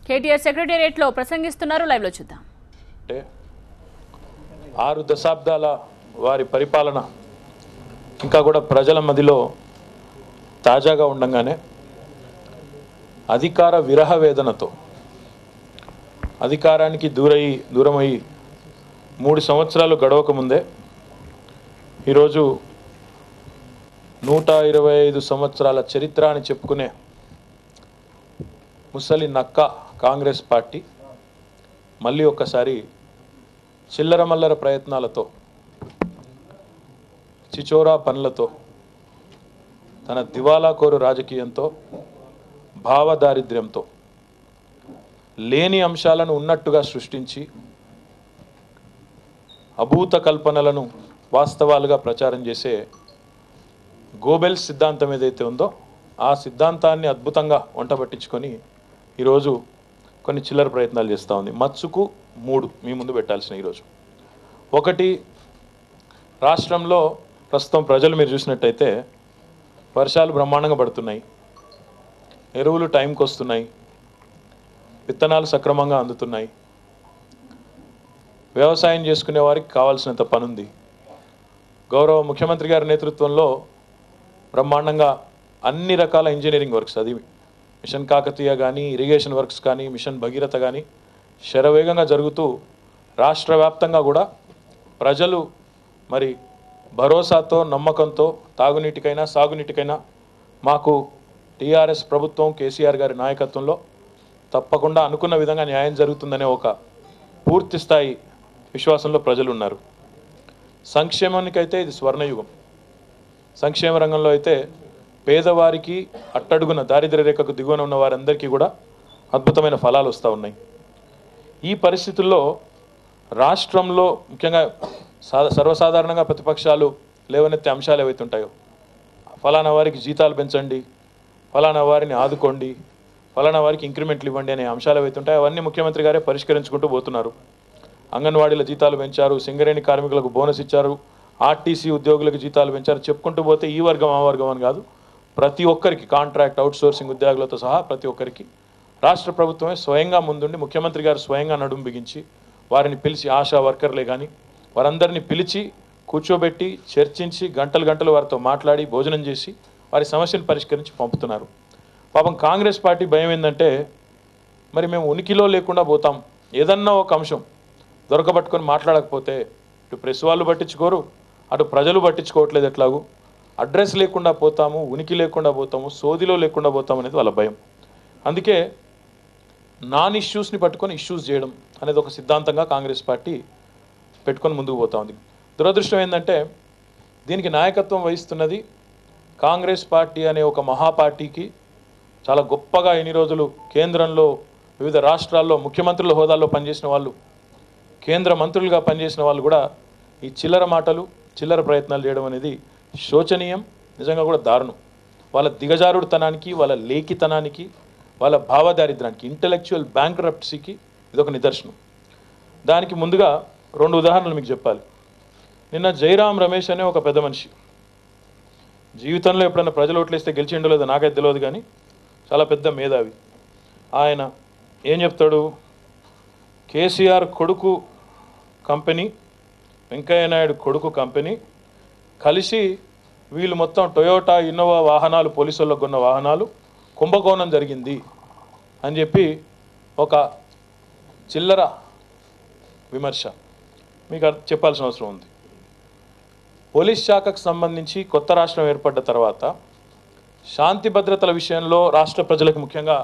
కేటీఆర్ సెక్రటేరియట్లో ప్రసంగిస్తున్నారు. లైవ్ లో చూద్దాం. 6 దశాబ్దాల వారి పరిపాలన ఇంకా కూడా ప్రజల మధ్యలో తాజాగా ఉండగానే అధికార విరహ వేదనతో అధికారానికి దూరమై 3 సంవత్సరాలు గడవక ముందే ఈరోజు 125 సంవత్సరాల చరిత్ర అని చెప్పుకునే ముసలి నక్క కాంగ్రెస్ పార్టీ మళ్ళీ ఒక్కసారి చిల్లర మల్లర ప్రయత్నాలతో చిచోరా పనులతో తన దివాలాకోరు రాజకీయంతో భావదారిద్ర్యంతో లేని అంశాలను ఉన్నట్టుగా సృష్టించి అభూత కల్పనలను వాస్తవాలుగా ప్రచారం చేసే గోబెల్స్ సిద్ధాంతం ఏదైతే ఉందో ఆ సిద్ధాంతాన్ని అద్భుతంగా వంటబట్టించుకొని ఈరోజు కొన్ని చిల్లర ప్రయత్నాలు చేస్తూ ఉంది. మత్సుకు 3 మీ ముందు పెట్టాల్సిన ఈరోజు. ఒకటి, రాష్ట్రంలో ప్రస్తుతం ప్రజలు మీరు చూసినట్టయితే వర్షాలు బ్రహ్మాండంగా పడుతున్నాయి, ఎరువులు టైంకి వస్తున్నాయి, విత్తనాలు సక్రమంగా అందుతున్నాయి, వ్యవసాయం చేసుకునే వారికి కావాల్సినంత పనుంది. గౌరవ ముఖ్యమంత్రి గారి నేతృత్వంలో బ్రహ్మాండంగా అన్ని రకాల ఇంజనీరింగ్ వర్క్స్, అది మిషన్ కాకతీయ కానీ, ఇరిగేషన్ వర్క్స్ కానీ, మిషన్ భగీరథ కానీ శరవేగంగా జరుగుతూ రాష్ట్ర వ్యాప్తంగా కూడా ప్రజలు మరి భరోసాతో నమ్మకంతో తాగునీటికైనా సాగునీటికైనా మాకు టీఆర్ఎస్ ప్రభుత్వం కేసీఆర్ గారి నాయకత్వంలో తప్పకుండా అనుకున్న విధంగా న్యాయం జరుగుతుందనే ఒక పూర్తి స్థాయి విశ్వాసంలో ప్రజలు ఉన్నారు. సంక్షేమానికైతే ఇది స్వర్ణయుగం. సంక్షేమ రంగంలో అయితే పేదవారికి, అట్టడుగున దారిద్ర్య రేఖకు దిగువన ఉన్న వారందరికీ కూడా అద్భుతమైన ఫలాలు వస్తూ ఉన్నాయి. ఈ పరిస్థితుల్లో రాష్ట్రంలో ముఖ్యంగా సర్వసాధారణంగా ప్రతిపక్షాలు లేవనెత్తే అంశాలు ఏవైతే ఉంటాయో, ఫలానా వారికి జీతాలు పెంచండి, ఫలానా వారిని ఆదుకోండి, ఫలానా వారికి ఇంక్రిమెంట్లు ఇవ్వండి అనే అంశాలు ఏవైతే ఉంటాయో అవన్నీ ముఖ్యమంత్రి గారే పరిష్కరించుకుంటూ పోతున్నారు. అంగన్వాడీల జీతాలు పెంచారు, సింగరేణి కార్మికులకు బోనస్ ఇచ్చారు, ఆర్టీసీ ఉద్యోగులకు జీతాలు పెంచారు. చెప్పుకుంటూ పోతే ఈ వర్గం ఆ వర్గం అని కాదు, ప్రతి ఒక్కరికి కాంట్రాక్ట్ అవుట్సోర్సింగ్ ఉద్యోగులతో సహా ప్రతి ఒక్కరికి రాష్ట్ర ప్రభుత్వమే స్వయంగా ముందుండి ముఖ్యమంత్రి గారు స్వయంగా నడుం బిగించి వారిని పిలిచి, ఆశా వర్కర్లే కానీ వారందరినీ పిలిచి కూర్చోబెట్టి చర్చించి గంటలు వారితో మాట్లాడి భోజనం చేసి వారి సమస్యను పరిష్కరించి పంపుతున్నారు. పాపం కాంగ్రెస్ పార్టీ భయం ఏంటంటే మరి మేము ఉనికిలో లేకుండా పోతాం, ఏదన్నా ఒక అంశం దొరకబట్టుకొని మాట్లాడకపోతే ఇటు ప్రెస్ వాళ్ళు పట్టించుకోరు, అటు ప్రజలు పట్టించుకోవట్లేదు, ఎట్లాగూ అడ్రస్ లేకుండా పోతాము, ఉనికి లేకుండా పోతాము, సోదిలో లేకుండా పోతాము అనేది వాళ్ళ భయం. అందుకే నాన్ ఇష్యూస్ని పట్టుకొని ఇష్యూస్ చేయడం అనేది ఒక సిద్ధాంతంగా కాంగ్రెస్ పార్టీ పెట్టుకొని ముందుకు పోతా ఉంది. దురదృష్టం ఏంటంటే దీనికి నాయకత్వం వహిస్తున్నది కాంగ్రెస్ పార్టీ అనే ఒక మహాపార్టీకి చాలా గొప్పగా ఎన్ని రోజులు కేంద్రంలో వివిధ రాష్ట్రాల్లో ముఖ్యమంత్రుల హోదాల్లో పనిచేసిన వాళ్ళు, కేంద్ర మంత్రులుగా పనిచేసిన వాళ్ళు కూడా ఈ చిల్లర మాటలు, చిల్లర ప్రయత్నాలు చేయడం అనేది శోచనీయం, నిజంగా కూడా దారుణం. వాళ్ళ దిగజారుడుతనానికి, వాళ్ళ లేఖితనానికి, వాళ్ళ భావదారిద్రానికి, ఇంటలెక్చువల్ బ్యాంక్రప్సీకి ఇదొక నిదర్శనం. దానికి ముందుగా 2 ఉదాహరణలు మీకు చెప్పాలి. నిన్న జైరాం రమేష్ అనే ఒక పెద్ద మనిషి, జీవితంలో ఎప్పుడైనా ప్రజలు ఓట్లేస్తే గెలిచిండో లేదో నాకైతే తెలియదు కానీ చాలా పెద్ద మేధావి. ఆయన ఏం చెప్తాడు, కేసీఆర్ కొడుకు కంపెనీ, వెంకయ్య నాయుడు కొడుకు కంపెనీ కలిసి వీళ్ళు మొత్తం టొయోటా, ఇన్నోవా వాహనాలు, పోలీసు వాళ్ళకు కొన్న వాహనాలు కుంభకోణం జరిగింది అని చెప్పి ఒక చిల్లర విమర్శ మీకు చెప్పాల్సిన అవసరం ఉంది. పోలీస్ శాఖకు సంబంధించి కొత్త రాష్ట్రం ఏర్పడ్డ తర్వాత శాంతి భద్రతల విషయంలో రాష్ట్ర ప్రజలకు ముఖ్యంగా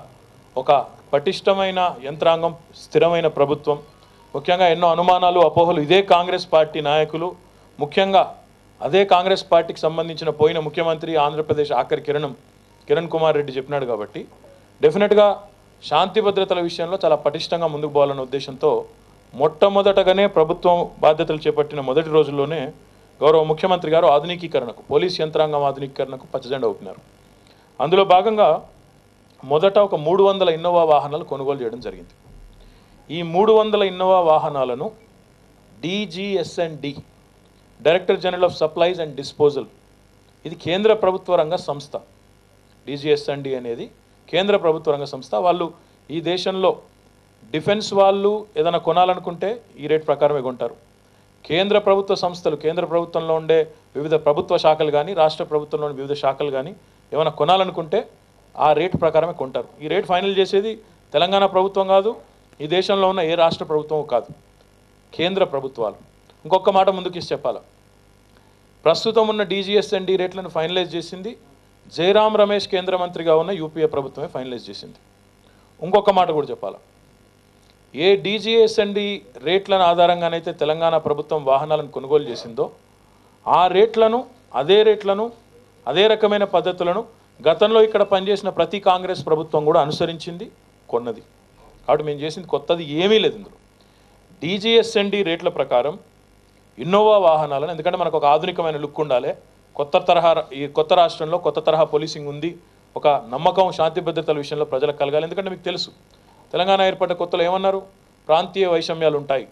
ఒక పటిష్టమైన యంత్రాంగం, స్థిరమైన ప్రభుత్వం, ముఖ్యంగా ఎన్నో అనుమానాలు, అపోహలు ఇదే కాంగ్రెస్ పార్టీ నాయకులు, ముఖ్యంగా అదే కాంగ్రెస్ పార్టీకి సంబంధించిన పోయిన ముఖ్యమంత్రి ఆంధ్రప్రదేశ్ ఆఖరి కిరణ్ కుమార్ రెడ్డి చెప్పినాడు. కాబట్టి డెఫినెట్గా శాంతి భద్రతల విషయంలో చాలా పటిష్టంగా ముందుకు పోవాలన్న ఉద్దేశంతో మొట్టమొదటగానే ప్రభుత్వం బాధ్యతలు చేపట్టిన మొదటి రోజుల్లోనే గౌరవ ముఖ్యమంత్రి గారు ఆధునికీకరణకు, పోలీస్ యంత్రాంగం ఆధునికీకరణకు పచ్చజెండా ఊపినారు. అందులో భాగంగా మొదట ఒక 300 ఇన్నోవా వాహనాలు కొనుగోలు చేయడం జరిగింది. ఈ 300 ఇన్నోవా వాహనాలను DGS&D, director general of supplies and disposal, ఇది కేంద్ర ప్రభుత్వ రంగ సంస్థ. DGS&D అనేది కేంద్ర ప్రభుత్వ రంగ సంస్థ. వాళ్ళు ఈ దేశంలో డిఫెన్స్ వాళ్ళు ఏదైనా కొనాలనుకుంటే ఈ రేట్ ప్రకారమే కొంటారు. కేంద్ర ప్రభుత్వ సంస్థలు, కేంద్ర ప్రభుత్వంలో ఉండే వివిధ ప్రభుత్వ శాఖలు కానీ, రాష్ట్ర ప్రభుత్వంలోని వివిధ శాఖలు కానీ ఏమైనా కొనాలనుకుంటే ఆ రేటు ప్రకారమే కొంటారు. ఈ రేట్ ఫైనల్ చేసేది తెలంగాణ ప్రభుత్వం కాదు, ఈ దేశంలో ఉన్న ఏ రాష్ట్ర ప్రభుత్వం కాదు, కేంద్ర ప్రభుత్వాలు. ఇంకొక మాట ముందుకు చెప్పాలి, ప్రస్తుతం ఉన్న DGS&D రేట్లను ఫైనలైజ్ చేసింది జయరాం రమేష్ కేంద్ర మంత్రిగా ఉన్న యూపీఏ ప్రభుత్వమే ఫైనలైజ్ చేసింది. ఇంకొక మాట కూడా చెప్పాలి, ఏ DGS&D రేట్లను ఆధారంగానైతే తెలంగాణ ప్రభుత్వం వాహనాలను కొనుగోలు చేసిందో ఆ రేట్లను, అదే రకమైన పద్ధతులను గతంలో ఇక్కడ పనిచేసిన ప్రతి కాంగ్రెస్ ప్రభుత్వం కూడా అనుసరించింది, కొన్నది. కాబట్టి మేము చేసింది కొత్తది ఏమీ లేదు ఇందులో. DGS&D రేట్ల ప్రకారం ఇన్నోవా వాహనాలను, ఎందుకంటే మనకు ఒక ఆధునికమైన లుక్ ఉండాలి, ఈ కొత్త రాష్ట్రంలో కొత్త తరహా పోలీసింగ్ ఉంది, ఒక నమ్మకం, శాంతి భద్రతల విషయంలో ప్రజలకు కలగాలి. ఎందుకంటే మీకు తెలుసు తెలంగాణ ఏర్పడ్డ కొత్తలో ఏమన్నారు, ప్రాంతీయ వైషమ్యాలు ఉంటాయి,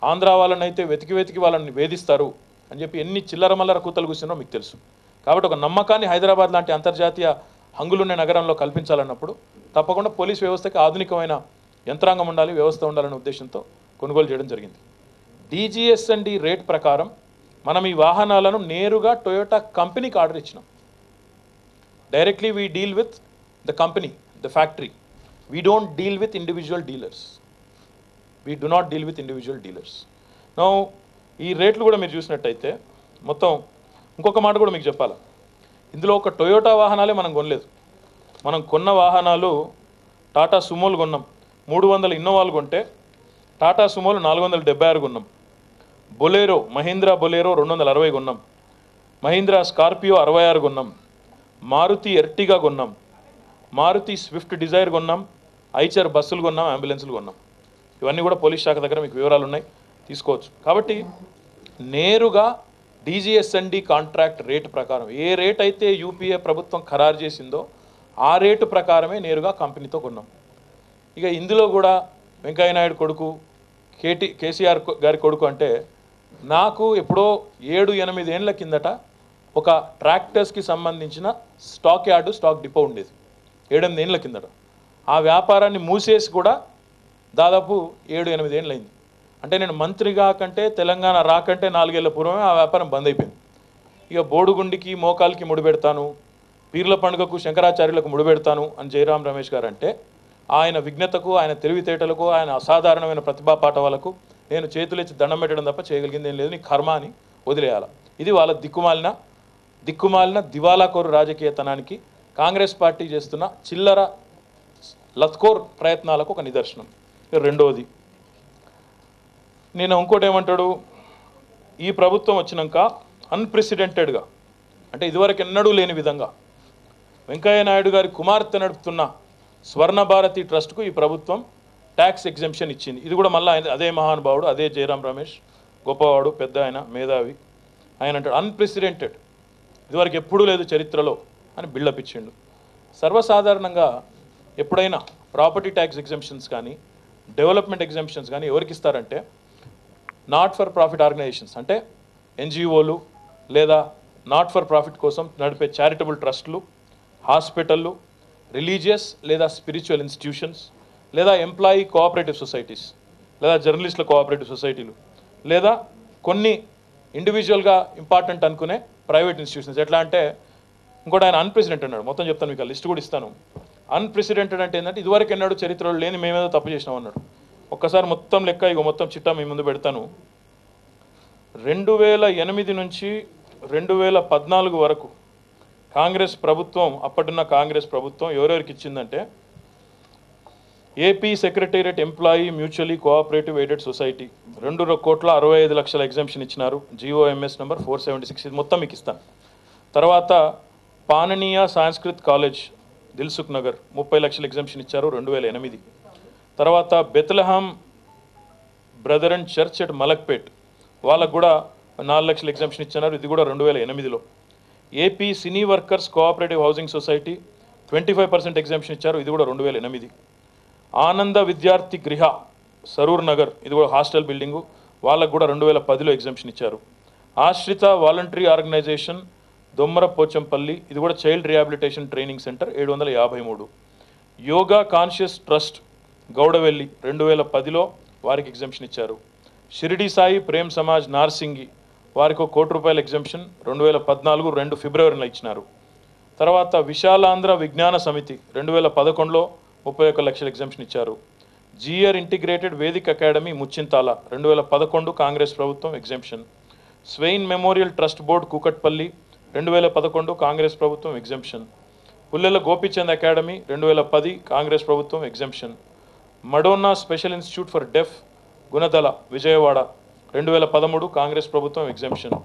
ఆంధ్ర వాళ్ళని అయితే వెతికి వాళ్ళని వేధిస్తారు అని చెప్పి ఎన్ని చిల్లర మల్లర కూతలు కూర్చున్నారో మీకు తెలుసు. కాబట్టి ఒక నమ్మకాన్ని హైదరాబాద్ లాంటి అంతర్జాతీయ హంగులున్న నగరంలో కల్పించాలన్నప్పుడు తప్పకుండా పోలీస్ వ్యవస్థకి ఆధునికమైన యంత్రాంగం ఉండాలి, వ్యవస్థ ఉండాలనే ఉద్దేశంతో కొనుగోలు చేయడం జరిగింది. DGS&D రేట్ ప్రకారం మనం ఈ వాహనాలను నేరుగా టొయోటా కంపెనీకి ఆర్డర్ ఇచ్చినాం. Directly we deal with the company, the factory. We don't deal with individual dealers. We do not deal with individual dealers. Now, ఈ రేట్లు కూడా మీరు చూసినట్టయితే మొత్తం ఇంకొక మాట కూడా మీకు చెప్పాలి, ఇందులో ఒక టొయోటా వాహనాలే మనం కొనలేదు. మనం కొన్న వాహనాలు టాటా సుమోలు కొన్నాం, 300 ఇన్నోవాలు కొంటే టాటా సుమోలు 476 కొన్నాం, బొలేరో, మహీంద్రా బొలేరో 260 కొన్నాం, మహీంద్రా స్కార్పియో 66 కొన్నాం, మారుతి ఎర్టిగా కొన్నాం, మారుతి స్విఫ్ట్ డిజైర్ కొన్నాం, ఐచర్ బస్సులు కొన్నాం, అంబులెన్సులు కొన్నాం. ఇవన్నీ కూడా పోలీస్ శాఖ దగ్గర మీకు వివరాలు ఉన్నాయి, తీసుకోవచ్చు. కాబట్టి నేరుగా DGS&D కాంట్రాక్ట్ రేటు ప్రకారం ఏ రేట్ అయితే యూపీఏ ప్రభుత్వం ఖరారు చేసిందో ఆ రేటు ప్రకారమే నేరుగా కంపెనీతో కొన్నాం. ఇక ఇందులో కూడా వెంకయ్యనాయుడు కొడుకు, కేసీఆర్ గారి కొడుకు అంటే నాకు ఎప్పుడో 7-8 ఏళ్ల కిందట ఒక ట్రాక్టర్స్కి సంబంధించిన స్టాక్ యార్డు, స్టాక్ డిపో ఉండేది 7-8 ఏళ్ల కిందట. ఆ వ్యాపారాన్ని మూసేసి కూడా దాదాపు 7-8 ఏళ్ళు అయింది. అంటే నేను మంత్రిగా కంటే తెలంగాణ రాకంటే 4 ఏళ్ల పూర్వమే ఆ వ్యాపారం బంద్ అయిపోయింది. ఇక బోడుగుండికి, మోకాలికి ముడిపెడతాను, పీర్ల పండుగకు, శంకరాచార్యులకు ముడిపెడతాను అని జయరాం రమేష్ గారు అంటే ఆయన విజ్ఞతకు, ఆయన తెలివితేటలకు, ఆయన అసాధారణమైన ప్రతిభా పాఠవాలకు నేను చేతులెచ్చి దండం పెట్టడం తప్ప చేయగలిగింది ఏం లేదు, నీ కర్మ అని వదిలేయాలి. ఇది వాళ్ళ దిక్కుమాలిన దివాలాకోరు రాజకీయతనానికి కాంగ్రెస్ పార్టీ చేస్తున్న చిల్లర లత్కోర్ ప్రయత్నాలకు ఒక నిదర్శనం. రెండోది, నేను ఇంకోటి ఏమంటాడు, ఈ ప్రభుత్వం వచ్చినాక అన్ప్రెసిడెంటెడ్గా, అంటే ఇదివరకు ఎన్నడూ లేని విధంగా వెంకయ్య నాయుడు గారి కుమార్తె నడుపుతున్న స్వర్ణ భారతి ట్రస్ట్కు ఈ ప్రభుత్వం ట్యాక్స్ ఎగ్జెంప్షన్ ఇచ్చింది. ఇది కూడా మళ్ళీ అదే మహానుభావుడు, అదే జయరాం రమేష్, గొప్పవాడు, పెద్ద ఆయన, మేధావి, ఆయన అంటాడు అన్ప్రెసిడెంటెడ్, ఇదివరకు ఎప్పుడూ లేదు చరిత్రలో అని బిల్డప్ ఇచ్చిండు. సర్వసాధారణంగా ఎప్పుడైనా ప్రాపర్టీ ట్యాక్స్ ఎగ్జెంప్షన్స్ కానీ, డెవలప్మెంట్ ఎగ్జెంప్షన్స్ కానీ ఎవరికి ఇస్తారంటే నాట్ ఫర్ ప్రాఫిట్ ఆర్గనైజేషన్స్, అంటే NGOలు లేదా నాట్ ఫర్ ప్రాఫిట్ కోసం నడిపే చారిటబుల్ ట్రస్టులు, హాస్పిటళ్ళు, రిలీజియస్ లేదా స్పిరిచువల్ ఇన్స్టిట్యూషన్స్, లేదా ఎంప్లాయీ కోఆపరేటివ్ సొసైటీస్, లేదా జర్నలిస్టుల కోఆపరేటివ్ సొసైటీలు, లేదా కొన్ని ఇండివిజువల్గా ఇంపార్టెంట్ అనుకునే ప్రైవేట్ ఇన్స్టిట్యూషన్స్. ఎట్లా అంటే ఇంకోటి ఆయన అన్ప్రెసిడెంటెడ్ అన్నాడు, మొత్తం చెప్తాను మీకు, ఆ లిస్ట్ కూడా ఇస్తాను. అన్ప్రెసిడెంటెడ్ అంటే ఏంటంటే ఇదివరకు ఎన్నాడు చరిత్రలో లేని మేమేదో తప్పు చేసినాం అన్నాడు. ఒక్కసారి మొత్తం లెక్క, ఇక మొత్తం చిట్టా మీ ముందు పెడతాను. 2008 నుంచి 2014 వరకు కాంగ్రెస్ ప్రభుత్వం, అప్పటిన్న కాంగ్రెస్ ప్రభుత్వం ఎవరెవరికి ఇచ్చిందంటే AP secretariat employee mutually cooperative aided society 2,65,00,000 exemption ఇచ్చినారు, GOMS నెంబర్ 476, ఇది మొత్తం మీకు ఇస్తాను. తర్వాత పాననీయ సంస్కృత్ కాలేజ్ దిల్సుఖ్ నగర్ 30 లక్షల ఎగ్జామ్షన్ ఇచ్చారు 2008. తర్వాత Bethlehem brother and church at Malakpet, వాళ్ళకు కూడా 4 లక్షల ఎగ్జామ్షన్ ఇచ్చినారు, ఇది కూడా 2008లో. AP cine workers cooperative housing society 25% exemption ఇచ్చారు, ఇది కూడా 2008. ఆనంద విద్యార్థి గృహ సరూర్ నగర్, ఇది కూడా హాస్టల్ బిల్డింగు, వాళ్ళకు కూడా 2010లో ఎగ్జామ్షన్ ఇచ్చారు. ఆశ్రిత వాలంటరీ ఆర్గనైజేషన్ దొమ్మర పోచంపల్లి, ఇది కూడా child rehabilitation training centre 753. Yoga conscious trust Gowdavelli 2010లో వారికి ఎగ్జామ్షన్ ఇచ్చారు. షిరిడి సాయి ప్రేమ్ సమాజ్ నార్సింగి వారికి ₹1,00,00,000 ఎగ్జామ్షన్ 2014 2 ఫిబ్రవరిలో ఇచ్చినారు. తర్వాత విశాలాంధ్ర విజ్ఞాన సమితి 2011లో 31 లక్షల ఎగ్జామ్షన్ ఇచ్చారు. జిఆర్ ఇంటిగ్రేటెడ్ వేదిక్ అకాడమీ ముచ్చింతాల 2011 కాంగ్రెస్ ప్రభుత్వం exemption. Swain memorial trust board Kukatpally 2011 Congress ప్రభుత్వం ఎగ్జామ్షన్. పుల్లెల గోపీచంద్ అకాడమీ 2010 కాంగ్రెస్ ప్రభుత్వం exemption. Madonna special institute for deaf Gunadala Vijayawada 2013 Congress ప్రభుత్వం ఎగ్జామ్షన్.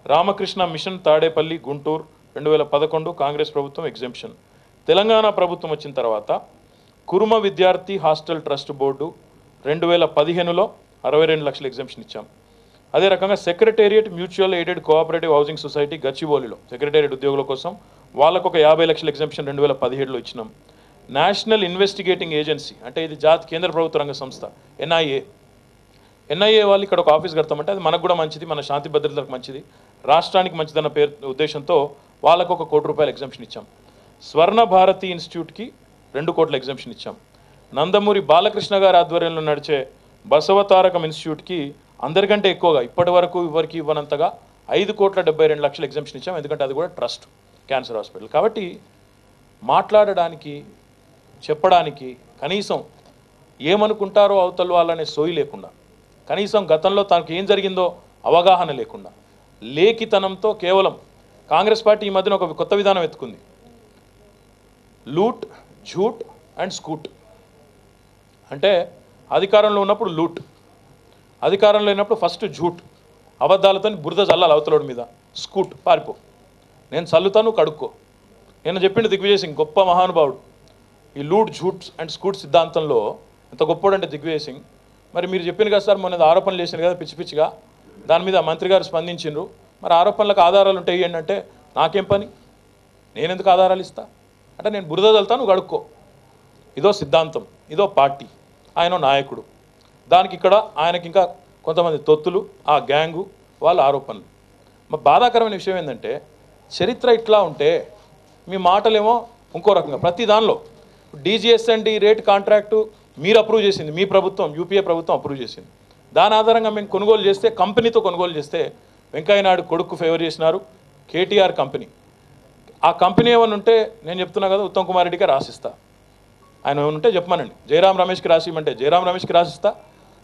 రామకృష్ణ మిషన్ తాడేపల్లి గుంటూరు 2011 కాంగ్రెస్ ప్రభుత్వం ఎగ్జామ్షన్. తెలంగాణ ప్రభుత్వం వచ్చిన తర్వాత కురుమ విద్యార్థి హాస్టల్ ట్రస్ట్ బోర్డు 2015లో 62 లక్షల ఎగ్జామ్షన్ ఇచ్చాం. అదే రకంగా secretariat mutual aided cooperative housing society గచ్చిబౌలిలో సెక్రటేరియట్ ఉద్యోగుల కోసం వాళ్ళకు ఒక 50 లక్షల ఎగ్జామ్షన్ 2017లో ఇచ్చినాం. నేషనల్ ఇన్వెస్టిగేటింగ్ ఏజెన్సీ అంటే ఇది కేంద్ర ప్రభుత్వ రంగ సంస్థ ఎన్ఐఏ వాళ్ళు ఇక్కడ ఒక ఆఫీస్ కడతామంటే అది మనకు కూడా మంచిది, మన శాంతి భద్రతలకు మంచిది, రాష్ట్రానికి మంచిదన్న ఉద్దేశంతో వాళ్ళకు ₹1,00,00,000 ఎగ్జామ్షన్ ఇచ్చాం. స్వర్ణ భారతి ఇన్స్టిట్యూట్కి 2 కోట్ల ఎగ్జామ్షన్ ఇచ్చాం. నందమూరి బాలకృష్ణ గారి ఆధ్వర్యంలో నడిచే బసవతారకం ఇన్స్టిట్యూట్కి అందరికంటే ఎక్కువగా ఇప్పటి వరకు ఎవరికి ఇవ్వనంతగా 5,72 లక్షల ఎగ్జామ్షన్ ఇచ్చాం. ఎందుకంటే అది కూడా ట్రస్ట్ క్యాన్సర్ హాస్పిటల్. కాబట్టి మాట్లాడడానికి చెప్పడానికి కనీసం ఏమనుకుంటారో అవతల వాళ్ళనే సోయి లేకుండా, కనీసం గతంలో తనకు ఏం జరిగిందో అవగాహన లేకుండా, లేఖితనంతో కేవలం కాంగ్రెస్ పార్టీ ఈ మధ్యన ఒక కొత్త విధానం ఎత్తుకుంది. Loot, jhoot and scoot. అంటే అధికారంలో ఉన్నప్పుడు లూట్, అధికారంలో లేనప్పుడు ఫస్ట్ ఝూట్, అబద్ధాలతో బురద చల్లాలి అవతలోడి మీద, స్కూట్ పారిపో, నేను చల్లుతాను కడుక్కో. నేను చెప్పిండు దిగ్విజయ్ సింగ్ గొప్ప మహానుభావుడు. ఈ లూట్, ఝూట్ అండ్ స్కూట్ సిద్ధాంతంలో ఎంత గొప్పడంటే దిగ్విజయ్ సింగ్. మరి మీరు చెప్పిన కదా సార్ మొన్న ఆరోపణలు చేశారు కదా పిచ్చి పిచ్చిగా, దాని మీద మంత్రి గారు స్పందించిండ్రు. మరి ఆరోపణలకు ఆధారాలు ఉంటాయి ఏంటంటే నాకేం పని, నేను ఎందుకు ఆధారాలు ఇస్తా అంటే నేను బురద చల్లుతాను నువ్వు కడుక్కో. ఇదో సిద్ధాంతం, ఇదో పార్టీ, ఆయన నాయకుడు. దానికి ఇక్కడ ఆయనకి ఇంకా కొంతమంది తొత్తులు, ఆ గ్యాంగు వాళ్ళ ఆరోపణలు. మా బాధాకరమైన విషయం ఏంటంటే చరిత్ర ఇట్లా ఉంటే మీ మాటలేమో ఇంకో రకంగా. ప్రతి దానిలో DGS&D రేట్ కాంట్రాక్టు మీరు అప్రూవ్ చేసింది, మీ ప్రభుత్వం యూపీఏ ప్రభుత్వం అప్రూవ్ చేసింది. దాని ఆధారంగా మేము కొనుగోలు చేస్తే, కంపెనీతో కొనుగోలు చేస్తే వెంకయ్యనాయుడు కొడుకు ఫేవర్ చేసినారు, KTR కంపెనీ. ఆ కంపెనీ ఏమన్నా ఉంటే నేను చెప్తున్నా కదా ఉత్తమ్ కుమార్ రెడ్డికి రాసిస్తా. ఆయన ఏమైనా ఉంటే చెప్పమనండి. జయరాం రమేష్కి రాసిమంటే జయరాం రమేష్కి రాసిస్తా,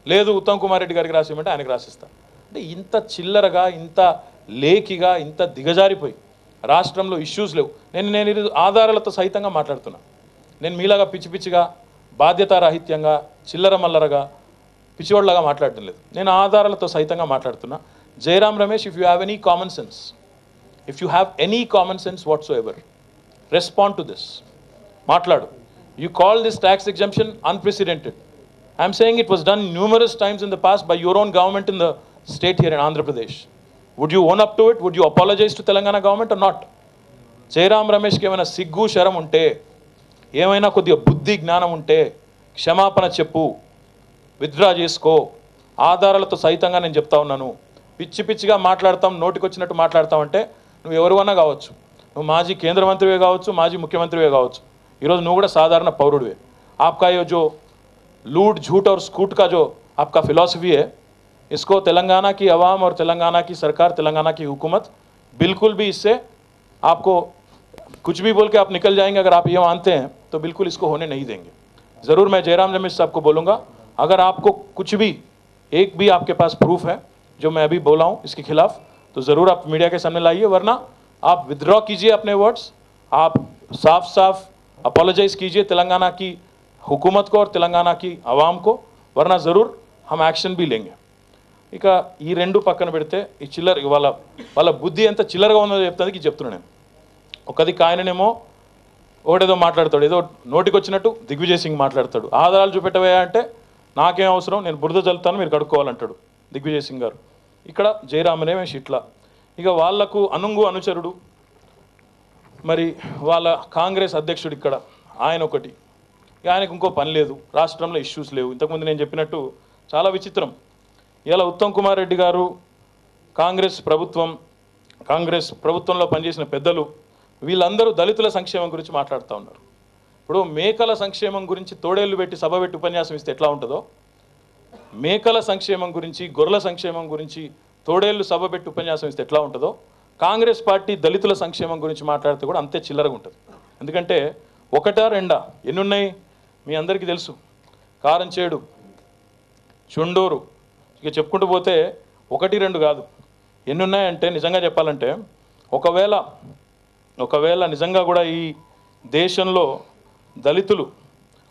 లేదు ఉత్తమ్ కుమార్ రెడ్డి గారికి రాసిమంటే ఆయనకి రాసిస్తా. అంటే ఇంత చిల్లరగా, ఇంత లేఖిగా, ఇంత దిగజారిపోయి రాష్ట్రంలో ఇష్యూస్ లేవు. నేను ఇది ఆధారాలతో సహితంగా మాట్లాడుతున్నా. నేను మీలాగా పిచ్చి పిచ్చిగా, బాధ్యతారాహిత్యంగా, చిల్లర మల్లరగా, పిచ్చివాళ్ళలాగా మాట్లాడటం లేదు. నేను ఆధారాలతో సహితంగా మాట్లాడుతున్నా. Jairam Ramesh, if you have any common sense, if you have any common sense whatsoever, respond to this. మాట్లాడు. You call this tax exemption unprecedented. I'm saying it was done numerous times in the past by your own government in the state here in Andhra Pradesh. Would you own up to it? Would you apologise to Telangana government or not? Jairam రమేష్కి ఏమైనా సిగ్గు శరం ఉంటే, ఏమైనా కొద్దిగా బుద్ధి జ్ఞానం ఉంటే క్షమాపణ చెప్పు, విత్డ్రా చేసుకో. ఆధారాలతో సహితంగా నేను చెప్తా ఉన్నాను. పిచ్చి పిచ్చిగా మాట్లాడతాం, నోటికొచ్చినట్టు మాట్లాడతామంటే నువ్వు ఎవరివన్నా కావచ్చు, నువ్వు మాజీ కేంద్ర మంత్రివే కావచ్చు, మాజీ ముఖ్యమంత్రివే కావచ్చు, ఈరోజు నువ్వు కూడా సాధారణ పౌరుడివే. आपका ये जो लूट झूठ और स्कूट का जो आपका फिलॉसफी है, इसको तेलंगाना की आवाम और तेलंगाना की सरकार, तेलंगाना की हुकूमत बिल्कुल भी इससे आपको कुछ भी बोल के आप निकल जाएंगे। अगर आप ये मानते हैं तो बिल्कुल इसको होने नहीं देंगे। ज़रूर मैं जयराम रमेश साहब को बोलूँगा, अगर आपको कुछ भी, एक भी आपके पास प्रूफ है जो मैं अभी बोला हूँ इसके खिलाफ, तो ज़रूर आप मीडिया के सामने लाइए, वरना आप विथड्रॉ कीजिए अपने वर्ड्स, आप साफ साफ अपोलोजाइज़ कीजिए तेलंगाना की हुकूमत को और तेलंगाना की आवाम को, वरना ज़रूर हम एक्शन भी लेंगे। ఇక ఈ రెండు పక్కన పెడితే ఈ చిల్లర వాళ్ళ బుద్ధి ఎంత చిల్లరగా ఉందో చెప్తున్నాను నేను. ఒకది కాయననేమో ఒకటేదో మాట్లాడతాడు, ఏదో నోటికి వచ్చినట్టు దిగ్విజయ్ సింగ్ మాట్లాడతాడు. ఆధారాలు చూపెట్టవా అంటే నాకేం అవసరం, నేను బురద చల్లుతాను, మీరు కడుక్కోవాలంటాడు దిగ్విజయ్ సింగ్ గారు. ఇక్కడ జయరామ్ రమేష్ ఇట్లా. ఇక వాళ్లకు అనుచరుడు మరి వాళ్ళ కాంగ్రెస్ అధ్యక్షుడు ఇక్కడ ఆయన ఒకటి. ఆయనకు ఇంకో పని లేదు, రాష్ట్రంలో ఇష్యూస్ లేవు. ఇంతకుముందు నేను చెప్పినట్టు చాలా విచిత్రం. ఇలా ఉత్తమ్ కుమార్ రెడ్డి గారు, కాంగ్రెస్ ప్రభుత్వంలో పనిచేసిన పెద్దలు, వీళ్ళందరూ దళితుల సంక్షేమం గురించి మాట్లాడుతూ ఉన్నారు. ఇప్పుడు మేకల సంక్షేమం గురించి తోడేళ్ళు పెట్టి సభ పెట్టి ఉపన్యాసం ఇస్తే ఎట్లా ఉంటుందో, మేకల సంక్షేమం గురించి గొర్రెల సంక్షేమం గురించి తోడేళ్ళు సభ పెట్టి ఉపన్యాసం ఇస్తే ఎట్లా ఉంటుందో, కాంగ్రెస్ పార్టీ దళితుల సంక్షేమం గురించి మాట్లాడితే కూడా అంతే చిల్లరగా ఉంటుంది. ఎందుకంటే ఒకటా రెండా ఎన్నున్నాయి మీ అందరికీ తెలుసు. కారంచేడు, చుండూరు, ఇక చెప్పుకుంటూ పోతే 1 2 కాదు. ఎన్నున్నాయంటే నిజంగా చెప్పాలంటే ఒకవేళ నిజంగా కూడా ఈ దేశంలో దళితులు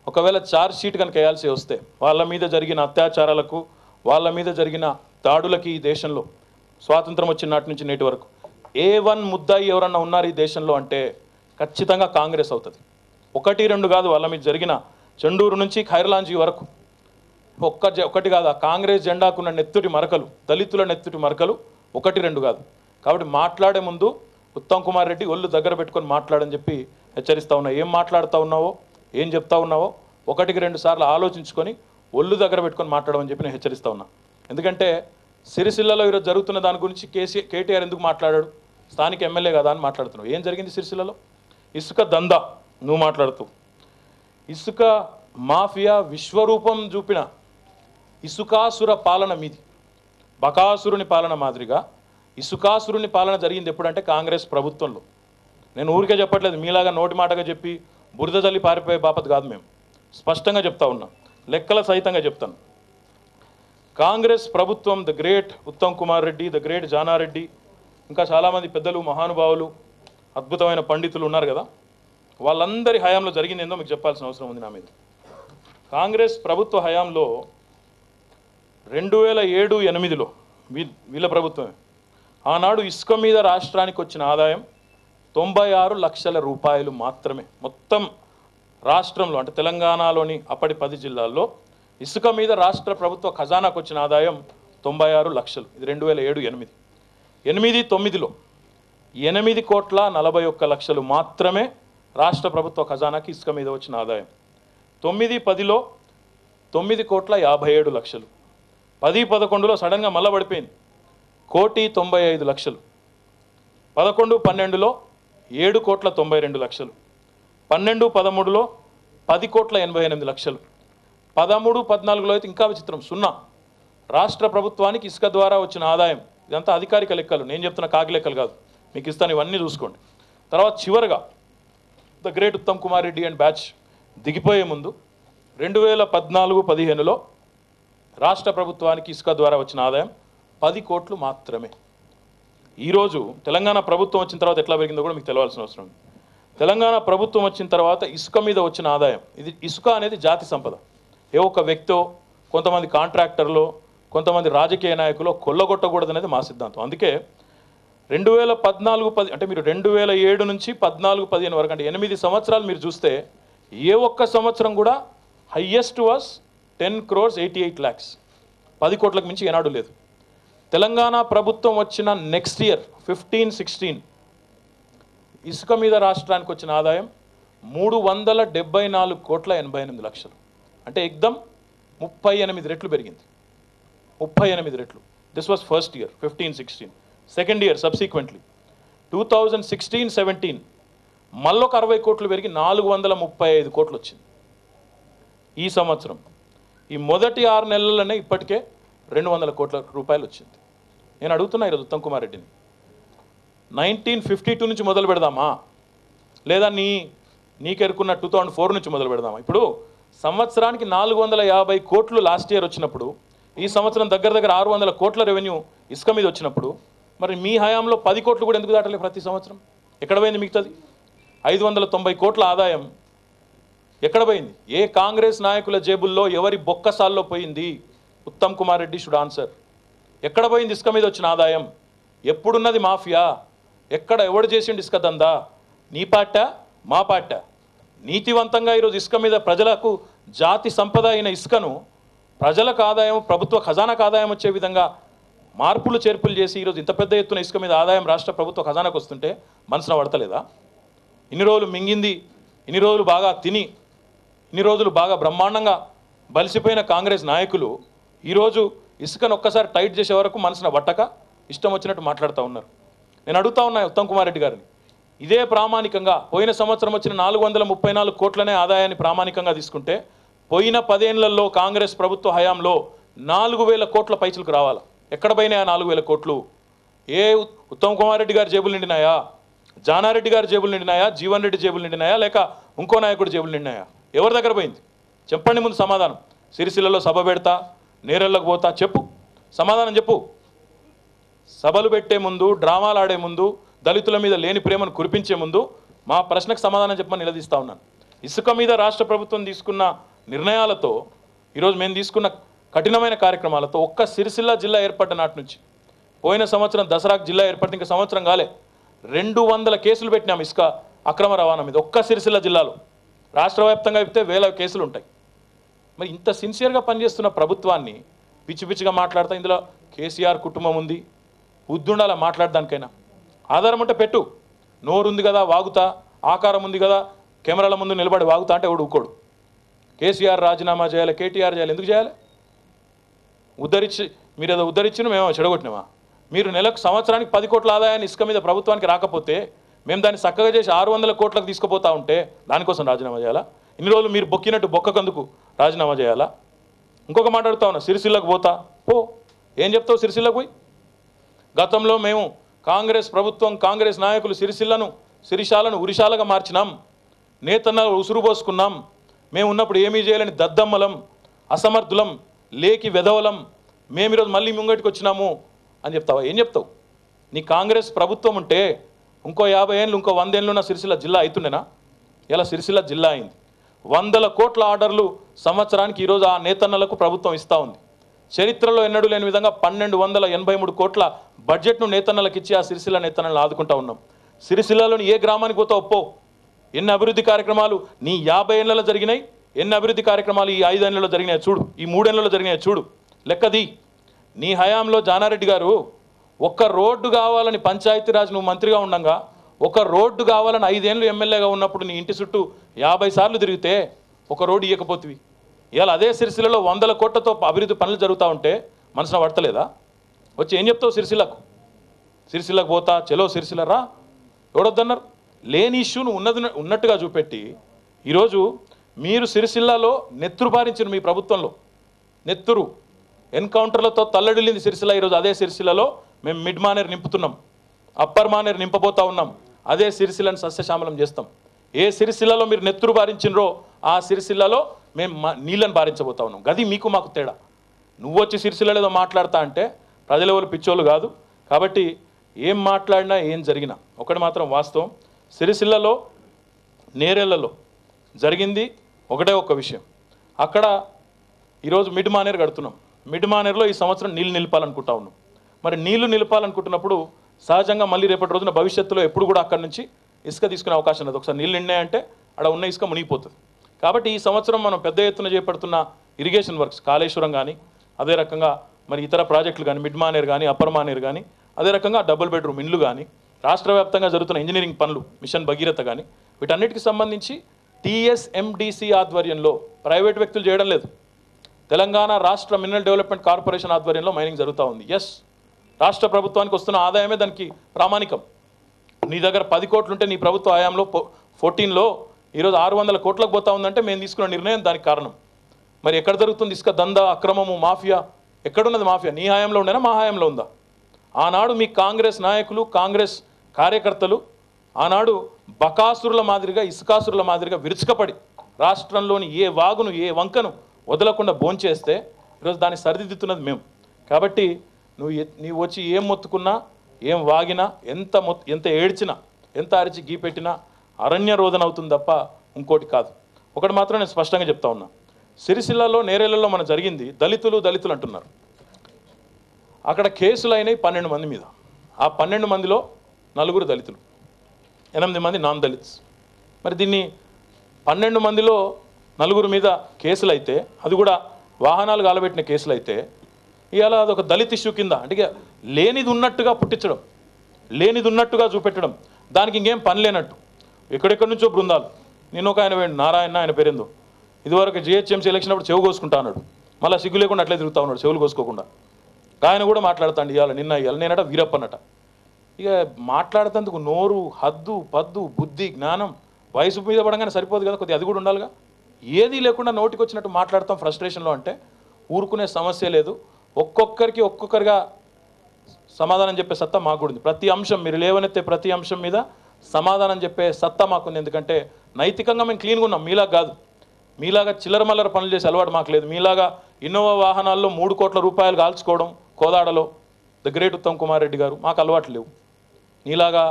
ఒకవేళ ఛార్జ్ షీట్ కనుక వేయాల్సి వస్తే వాళ్ళ మీద జరిగిన అత్యాచారాలకు, వాళ్ళ మీద జరిగిన దాడులకి ఈ దేశంలో స్వాతంత్రం వచ్చిన నాటి నుంచి నేటి వరకు A1 ముద్దాయి ఎవరన్నా ఉన్నారు ఈ దేశంలో అంటే ఖచ్చితంగా కాంగ్రెస్ అవుతుంది. 1 2 కాదు, వాళ్ళ మీద జరిగిన చెండూరు నుంచి ఖైర్లాంజీ వరకు ఒకటి కాదు. ఆ కాంగ్రెస్ జెండాకున్న నెత్తుటి మరకలు, దళితుల నెత్తుటి మరకలు 1 2 కాదు. కాబట్టి మాట్లాడే ముందు ఉత్తమ్ కుమార్ రెడ్డి ఒళ్ళు దగ్గర పెట్టుకొని మాట్లాడని చెప్పి హెచ్చరిస్తూ ఉన్నా. ఏం మాట్లాడుతూ ఉన్నావో, ఏం చెప్తా ఉన్నావో 1కి 2 సార్లు ఆలోచించుకొని ఒళ్ళు దగ్గర పెట్టుకొని మాట్లాడమని చెప్పి నేను హెచ్చరిస్తూ ఉన్నా. ఎందుకంటే సిరిసిల్లలో ఈరోజు జరుగుతున్న దాని గురించి కేటీఆర్ ఎందుకు మాట్లాడాడు? స్థానిక ఎమ్మెల్యే కదా అని మాట్లాడుతున్నావు. ఏం జరిగింది సిరిసిల్లలో? ఇసుక దందా నువ్వు మాట్లాడుతూ, ఇసుక మాఫియా విశ్వరూపం చూపిన ఇసుకాసుర పాలన మీది. బకాసురుని పాలన మాదిరిగా ఇసుకాసురుని పాలన జరిగింది ఎప్పుడంటే కాంగ్రెస్ ప్రభుత్వంలో. నేను ఊరికే చెప్పట్లేదు, మీలాగా నోటి మాటగా చెప్పి బురద జల్లి పారిపోయే బాపత్ కాదు. మేము స్పష్టంగా చెప్తా ఉన్నాం, లెక్కల సహితంగా చెప్తాను. కాంగ్రెస్ ప్రభుత్వం, the great Uttam Kumar Reddy, the great Jana Reddy, ఇంకా చాలామంది పెద్దలు, మహానుభావులు, అద్భుతమైన పండితులు ఉన్నారు కదా, వాళ్ళందరి హయాంలో జరిగింది ఏందో మీకు చెప్పాల్సిన అవసరం ఉంది నా మీద. కాంగ్రెస్ ప్రభుత్వ హయాంలో 2007-8లో వీళ్ళ ప్రభుత్వమే, ఆనాడు ఇసుక మీద రాష్ట్రానికి వచ్చిన ఆదాయం 96 లక్షల రూపాయలు మాత్రమే. మొత్తం రాష్ట్రంలో అంటే తెలంగాణలోని అప్పటి 10 జిల్లాల్లో ఇసుక మీద రాష్ట్ర ప్రభుత్వ ఖజానాకు వచ్చిన ఆదాయం 96 లక్షలు. ఇది 2007-8. 8-9లో 8,41,00,000 మాత్రమే రాష్ట్ర ప్రభుత్వ ఖజానాకి ఇసుక మీద వచ్చిన ఆదాయం. 9-10లో 9,57,00,000. 10-11లో సడన్గా మళ్ళా పడిపోయింది, 1,95,00,000. 11-12లో 7,92,00,000. 12-13లో 10,88,00,000. 13-14లో అయితే ఇంకా విచిత్రం, 0. రాష్ట్ర ప్రభుత్వానికి ఇసుక ద్వారా వచ్చిన ఆదాయం, ఇదంతా అధికారిక లెక్కలు, నేను చెప్తున్న కాకి లెక్కలు కాదు, మీకు ఇస్తాను, ఇవన్నీ చూసుకోండి. తర్వాత చివరగా the great Uttam Kumar Reddy and batch దిగిపోయే ముందు 2014-15లో రాష్ట్ర ప్రభుత్వానికి ఇసుక ద్వారా వచ్చిన ఆదాయం 10 కోట్లు మాత్రమే. ఈరోజు తెలంగాణ ప్రభుత్వం వచ్చిన తర్వాత ఎట్లా పెరిగిందో కూడా మీకు తెలవాల్సిన అవసరం ఉంది. తెలంగాణ ప్రభుత్వం వచ్చిన తర్వాత ఇసుక మీద వచ్చిన ఆదాయం, ఇది ఇసుక అనేది జాతి సంపద. ఏ ఒక్క వ్యక్తో, కొంతమంది కాంట్రాక్టర్లో, కొంతమంది రాజకీయ నాయకులు కొల్లగొట్టకూడదు అనేది మా సిద్ధాంతం. అందుకే 2014-10 అంటే మీరు 2007 నుంచి 14-15 వరకు అంటే 8 సంవత్సరాలు మీరు చూస్తే ఏ ఒక్క సంవత్సరం కూడా హయ్యెస్ట్ వాస్ 10,88,00,000. 10 కోట్లకు మించి ఏనాడు లేదు. తెలంగాణ ప్రభుత్వం వచ్చిన నెక్స్ట్ ఇయర్ 15-16 ఇసుక మీద రాష్ట్రానికి వచ్చిన ఆదాయం 374,88,00,000. అంటే ఎగ్దమ్ 38 రెట్లు పెరిగింది. 38 రెట్లు. This was first year 15-16. Second year subsequently 2016-17 మళ్ళొక 60 కోట్లు పెరిగి 435 కోట్లు వచ్చింది. ఈ సంవత్సరం ఈ మొదటి 6 నెలలనే ఇప్పటికే 200 కోట్ల రూపాయలు వచ్చింది. నేను అడుగుతున్నా ఈరోజు ఉత్తమ్ కుమార్ రెడ్డిని, 1952 నుంచి మొదలు పెడదామా, లేదా నీకెరుకున్న 2004 నుంచి మొదలు పెడదామా? ఇప్పుడు సంవత్సరానికి 450 కోట్లు లాస్ట్ ఇయర్ వచ్చినప్పుడు, ఈ సంవత్సరం దగ్గర 600 కోట్ల రెవెన్యూ ఇసుక మీద వచ్చినప్పుడు, మరి మీ హయాంలో 10 కోట్లు కూడా ఎందుకు దాటలేదు ప్రతి సంవత్సరం? ఎక్కడ పోయింది మిగతాది? 590 కోట్ల ఆదాయం ఎక్కడ పోయింది? ఏ కాంగ్రెస్ నాయకుల జేబుల్లో, ఎవరి బొక్కసాల్లో పోయింది? Uttam Kumar Reddy should answer. ఎక్కడ పోయింది ఇసుక మీద వచ్చిన ఆదాయం? ఎప్పుడున్నది మాఫియా? ఎవడు చేసిండు ఇసుక దందా? నీ పాట, మా పాట? నీతివంతంగా ఈరోజు ఇసుక మీద ప్రజలకు జాతి సంపద అయిన ఇసుకను ప్రజలకు ఆదాయం, ప్రభుత్వ ఖజానాకు ఆదాయం వచ్చే విధంగా మార్పులు చేర్పులు చేసి ఈరోజు ఇంత పెద్ద ఎత్తున ఇసుక మీద ఆదాయం రాష్ట్ర ప్రభుత్వ ఖజానాకు వస్తుంటే మనసున పడతలేదా? ఇన్ని రోజులు మింగింది, ఇన్ని రోజులు బాగా తిని, ఇన్ని రోజులు బాగా బ్రహ్మాండంగా బలిసిపోయిన కాంగ్రెస్ నాయకులు ఈరోజు ఇసుకను ఒక్కసారి టైట్ చేసే వరకు మనసున పట్టక ఇష్టం వచ్చినట్టు మాట్లాడుతూ ఉన్నారు. నేను అడుగుతా ఉన్నా ఉత్తమ్ కుమార్ రెడ్డి గారిని, ఇదే ప్రామాణికంగా పోయిన సంవత్సరం వచ్చిన 434 కోట్లనే ఆదాయాన్ని ప్రామాణికంగా తీసుకుంటే పోయిన 10 ఏళ్లలో కాంగ్రెస్ ప్రభుత్వ హయాంలో 4000 కోట్ల పైసలకు రావాలి. ఎక్కడ పోయినాయా 4000 కోట్లు? ఏ ఉత్తమ్ కుమార్ రెడ్డి గారి జేబులు నిండినాయా, జానారెడ్డి గారి జేబులు నిండినాయా, జీవన్ రెడ్డి జేబులు నిండినాయా, లేక ఇంకో నాయకుడి జేబులు నిండినాయా? ఎవరి దగ్గర పోయింది చెప్పండి ముందు సమాధానం. సిరిసిల్లలో సభ పెడతా, నేరెళ్ళకు పోతా, చెప్పు సమాధానం చెప్పు. సభలు పెట్టే ముందు, డ్రామాలు ఆడే ముందు, దళితుల మీద లేని ప్రేమను కురిపించే ముందు మా ప్రశ్నకు సమాధానం చెప్పమని నిలదీస్తా ఉన్నాను. ఇసుక మీద రాష్ట్ర ప్రభుత్వం తీసుకున్న నిర్ణయాలతో, ఈరోజు మేము తీసుకున్న కఠినమైన కార్యక్రమాలతో ఒక్క సిరిసిల్ల జిల్లా ఏర్పడ్డ నాటి నుంచి పోయిన సంవత్సరం దసరాకు జిల్లా ఏర్పడితే ఇంకా సంవత్సరం కాలే 200 కేసులు పెట్టినాం ఇసుక అక్రమ రవాణా మీద ఒక్క సిరిసిల్ల జిల్లాలో. రాష్ట్ర వ్యాప్తంగా చెప్తే 1000 కేసులు ఉంటాయి. మరి ఇంత సిన్సియర్గా పనిచేస్తున్న ప్రభుత్వాన్ని పిచ్చి పిచ్చిగా మాట్లాడతా. ఇందులో కేసీఆర్ కుటుంబం ఉంది, బుద్ధుండాల మాట్లాడడానికైనా. ఆధారం ఉంటే పెట్టు. నోరుంది కదా వాగుతా, ఆకారం ఉంది కదా కెమెరాల ముందు నిలబడి వాగుతా అంటే ఎవడు ఊకోడు. కేసీఆర్ రాజీనామా చేయాలి, కేటీఆర్ చేయాలి. ఎందుకు చేయాలి? మీరు ఏదో ఉద్ధరించిన మేము చెడగొట్టినామా? మీరు నెలకు సంవత్సరానికి 10 కోట్ల ఆదాయాన్ని ఇసుక మీద ప్రభుత్వానికి రాకపోతే మేము దాన్ని చక్కగా చేసి 600 కోట్లకు తీసుకుపోతా ఉంటే దానికోసం రాజీనామా చేయాలా? ఇన్ని రోజులు మీరు బొక్కినట్టు బొక్కకందుకు రాజీనామా చేయాలా? ఇంకొక మాట్లాడుతా ఉన్నా, సిరిసిల్లకు పోతా పో. ఏం చెప్తావు సిరిసిల్లకు పోయి? గతంలో మేము కాంగ్రెస్ ప్రభుత్వం, కాంగ్రెస్ నాయకులు సిరిశాలను ఉరిశాలగా మార్చినాం, నేతన్నలు ఉసురు పోసుకున్నాం. మేము ఉన్నప్పుడు ఏమీ చేయలేని దద్దమ్మలం, అసమర్థులం, లేకి వెధవలం, మేము ఈరోజు మళ్ళీ ముంగటికి వచ్చినాము అని చెప్తావా? ఏం చెప్తావు? నీ కాంగ్రెస్ ప్రభుత్వం ఉంటే ఇంకో 50 ఏళ్ళు, ఇంకో 100 ఏళ్ళు ఉన్న సిరిసిల్ల జిల్లా అవుతుండేనా? ఇలా సిరిసిల్ల జిల్లా అయింది. 100 కోట్ల ఆర్డర్లు సంవత్సరానికి ఈరోజు ఆ నేతన్నలకు ప్రభుత్వం ఇస్తూ ఉంది. చరిత్రలో ఎన్నడూ లేని విధంగా 1283 కోట్ల బడ్జెట్ను నేతన్నలకు ఇచ్చి ఆ సిరిసిల్ల నేతన్నలను ఆదుకుంటా ఉన్నాం. సిరిసిల్లాలోని ఏ గ్రామానికి పోతావు ఒప్పో. ఎన్ని అభివృద్ధి కార్యక్రమాలు నీ 50 ఏళ్లలో జరిగినాయి, ఎన్ని అభివృద్ధి కార్యక్రమాలు ఈ 5 ఏళ్లలో జరిగినాయి చూడు, ఈ 3 ఏళ్లలో జరిగినాయి చూడు, లెక్కది. నీ హయాంలో జానారెడ్డి గారు ఒక్క రోడ్డు కావాలని పంచాయతీరాజ్ నువ్వు మంత్రిగా ఉండగా ఒక రోడ్డు కావాలని 5 ఏళ్ళు ఎమ్మెల్యేగా ఉన్నప్పుడు నీ ఇంటి చుట్టూ 50 సార్లు తిరిగితే ఒక రోడ్డు ఇవ్వకపోతివి. ఇవాళ అదే సిరిసిల్లలో 100 కోట్లతో అభివృద్ధి పనులు జరుగుతూ ఉంటే మనసున పడతలేదా? వచ్చి ఏం చెప్తావు సిరిసిల్లకు పోతా, చెలో సిరిసిల్ల రా, ఎవడొద్దన్నారు? లేని ఇష్యూను ఉన్నట్టుగా చూపెట్టి ఈరోజు మీరు సిరిసిల్లలో నెత్తురు పారించిన మీ ప్రభుత్వంలో నెత్తురు ఎన్కౌంటర్లతో తల్లడిల్లింది సిరిసిల్ల. ఈరోజు అదే సిరిసిల్లలో మేము మిడ్ మానేర్ నింపుతున్నాం, అప్పర్ మానేర్ నింపబోతా ఉన్నాం. అదే సిరిసిల్లను సస్యశ్యామలం చేస్తాం. ఏ సిరిసిల్లలో మీరు నెత్తురు బారించినరో ఆ సిరిసిల్లలో మేము నీళ్ళని బారించబోతా ఉన్నాం. గది మీకు మాకు తేడా. నువ్వు వచ్చి సిరిసిల్లలో ఏదో మాట్లాడతా అంటే ప్రజల వాళ్ళు పిచ్చోళ్ళు కాదు. కాబట్టి ఏం మాట్లాడినా ఏం జరిగినా ఒకటి మాత్రం వాస్తవం, సిరిసిల్లలో నేరేళ్లలో జరిగింది ఒకటే ఒక్క విషయం. అక్కడ ఈరోజు మిడ్ మానేర్ కడుతున్నాం. మిడ్ మానేర్లో ఈ సంవత్సరం నీళ్ళు నిలిపాలనుకుంటా ఉన్నాం. మరి నీళ్లు నిలపాలనుకుంటున్నప్పుడు సహజంగా మళ్ళీ రేపటి రోజున భవిష్యత్తులో ఎప్పుడు కూడా అక్కడి నుంచి ఇసుక తీసుకునే అవకాశం లేదు. ఒకసారి నీళ్ళు నిండాయంటే అక్కడ ఉన్న ఇసుక మునిగిపోతుంది. కాబట్టి ఈ సంవత్సరం మనం పెద్ద ఎత్తున చేపడుతున్న ఇరిగేషన్ వర్క్స్, కాళేశ్వరం కానీ, అదే రకంగా మరి ఇతర ప్రాజెక్టులు కానీ, మిడ్ మానేర్ కానీ, అప్పర్ మానేర్ కానీ, అదే రకంగా డబుల్ బెడ్రూమ్ ఇండ్లు కానీ, రాష్ట్ర వ్యాప్తంగా జరుగుతున్న ఇంజనీరింగ్ పనులు, మిషన్ భగీరథ కానీ, వీటన్నిటికి సంబంధించి టీఎస్ఎండిసి ఆధ్వర్యంలో ప్రైవేట్ వ్యక్తులు చేయడం లేదు, తెలంగాణ రాష్ట్ర మినరల్ డెవలప్మెంట్ కార్పొరేషన్ ఆధ్వర్యంలో మైనింగ్ జరుగుతూ ఉంది. ఎస్, రాష్ట్ర ప్రభుత్వానికి వస్తున్న ఆదాయమే దానికి ప్రామాణికం. నీ దగ్గర 10 కోట్లు ఉంటే నీ ప్రభుత్వ హయాంలో 14లో ఈరోజు 600 కోట్లకు పోతా ఉందంటే మేము తీసుకున్న నిర్ణయం దానికి కారణం. మరి ఎక్కడ జరుగుతుంది ఇసుక దందా, అక్రమము, మాఫియా? ఎక్కడున్నది మాఫియా? నీ హయాంలో ఉండేనా, మా హయాంలో ఉందా? ఆనాడు మీ కాంగ్రెస్ నాయకులు, కాంగ్రెస్ కార్యకర్తలు ఆనాడు బకాసురుల మాదిరిగా, ఇసుకాసురుల మాదిరిగా విరుచుకపడి రాష్ట్రంలోని ఏ వాగును, ఏ వంకను వదలకుండా భోంచేస్తే ఈరోజు దాన్ని సరిదిద్దుతున్నది మేము. కాబట్టి నీవు వచ్చి ఏం మొత్తుకున్నా, ఏం వాగినా, ఎంత ఏడ్చినా, ఎంత అరిచి గీపెట్టినా అరణ్య రోదన అవుతుంది తప్ప ఇంకోటి కాదు. ఒకటి మాత్రం నేను స్పష్టంగా చెప్తా ఉన్నా, సిరిసిల్లలో నేరేళ్లలో మన జరిగింది దళితులు అంటున్నారు. అక్కడ కేసులు అయినాయి 12 మంది మీద. ఆ 12 మందిలో 4 దళితులు, 8 మంది నాన్ దళిత్స్. మరి దీన్ని 12 మందిలో 4 మీద కేసులు అయితే, అది కూడా వాహనాలు గాలబెట్టిన కేసులు అయితే, ఇవాళ అదొక దళిత్ ఇష్యూ కింద, అంటే లేనిది ఉన్నట్టుగా పుట్టించడం, లేనిది ఉన్నట్టుగా చూపెట్టడం, దానికి ఇంకేం పని లేనట్టు ఎక్కడెక్కడి నుంచో బృందాలు. నేను ఒక ఆయన వేయండి, నారాయణ ఆయన పేరేందో, ఇదివరకు జిహెచ్ఎంసీ ఎలక్షన్ అప్పుడు చెవు కోసుకుంటా అన్నాడు, మళ్ళీ సిగ్గు లేకుండా అట్లే తిరుగుతా ఉన్నాడు చెవులు కోసుకోకుండా. ఆయన కూడా మాట్లాడుతాండి ఇవాళ, నిన్న నేనట వీరప్పనట. ఇక మాట్లాడేందుకు నోరు, హద్దు, పద్దు, బుద్ధి, జ్ఞానం, వయసు మీద పడంగానే సరిపోదు కదా, కొద్దిగా అది కూడా ఉండాలిగా. ఏది లేకుండా నోటికి వచ్చినట్టు మాట్లాడతాం ఫ్రస్ట్రేషన్లో అంటే ఊరుకునే సమస్య లేదు. ఒక్కొక్కరిగా సమాధానం చెప్పే సత్తా మాకు ఉంది. ప్రతి అంశం మీరు లేవనెత్తే ప్రతి అంశం మీద సమాధానం చెప్పే సత్తా మాకుంది. ఎందుకంటే నైతికంగా మేము క్లీన్గా ఉన్నాం. మీలాగా కాదు, మీలాగా చిల్లర మల్లర పనులు చేసే అలవాటు మాకు లేదు. మీలాగా ఇన్నోవా వాహనాల్లో 3 కోట్ల రూపాయలు కాల్చుకోవడం కోదాడలో ద గ్రేట్ ఉత్తమ్ కుమార్ రెడ్డి గారు, మాకు అలవాటు లేవు. నీలాగా